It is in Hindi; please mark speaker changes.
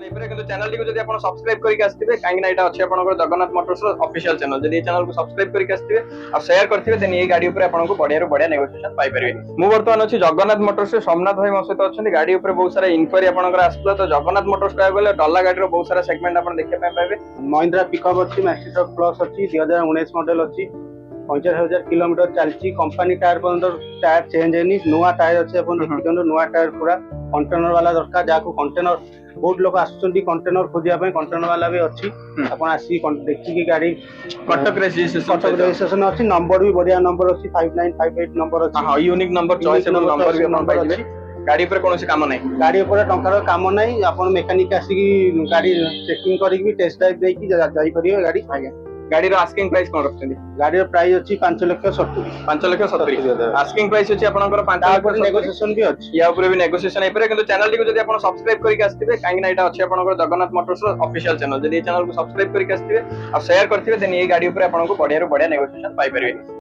Speaker 1: एपरे किंतु चैनल को जदि आपण सब्सक्राइब करके आस्थिबे काहे ना एटा अछि आपनकर जगन्नाथ मोटर्स ऑफिशियल चैनल जदि चैनल को सब्सक्राइब करके आस्थिबे और शेयर करथिबे देन ए गाड़ी ऊपर आपनको बढ़िया रो बढ़िया नेगोशिएशन पाई परिबे। मु वर्तमान अछि जगन्नाथ मोटर्स से सोमनाथ भाई मो सहित अछंती गाड़ी ऊपर बहुत सारा इंक्वायरी आपनकर आस्तला तो जगन्नाथ मोटर्स का गले डल्ला गाड़ी रो बहुत सारा सेगमेंट आपण देखि पाइबे।
Speaker 2: महिंद्रा पिकअप अच्छी मैक्सी ट्रक प्लस अच्छी 2019 मॉडल अच्छी 50,000 किलोमीटर चलती कंपनी टायर पर्यंत टायर चेंज है नुआ टायर अच्छे अपन देखिए नुआ टायर पूरा कंटेनर वाला दरकार जहाँ कंटेनर बहुत लोग आसुचंती कंटेनर खोजिया कंटेनर वाला भी अच्छी अपन आसी देखिए गाड़ी
Speaker 1: कटक
Speaker 2: रजिस्ट्रेशन अच्छी नंबर भी बढ़िया नंबर अच्छी 5958 नंबर अच्छी
Speaker 1: हां यूनिक नंबर चॉइस नंबर भी अपन पाइबे। गाड़ी ऊपर कोनोसी काम नै
Speaker 2: गाड़ी ऊपर टंकार काम नै अपन मेकानिक आसी गाड़ी चेकिंग करी भी टेस्ट ड्राइव देकी जाई परियो गाड़ी
Speaker 1: आगे गाड़ी रो आस्किंग प्राइस कोन रखछथि
Speaker 2: गाड़ी रो प्राइस अछि 5,70,000
Speaker 1: 5,70,000 आस्किंग प्राइस अछि आपनकर 5,70,000
Speaker 2: नेगोशिएशन भी अछि
Speaker 1: या ऊपर भी नेगोशिएशन हे परे किंतु चैनल को जदि आपण सब्सक्राइब करके आस्थिबे काहे ना एटा अछि आपनकर जगन्नाथ मोटर्स ऑफिशियल चैनल जदि चैनल को सब्सक्राइब करके आस्थिबे और शेयर करथिबे देन ए गाड़ी ऊपर आपनको बढ़िया रो बढ़िया नेगोशिएशन पाई परिबे।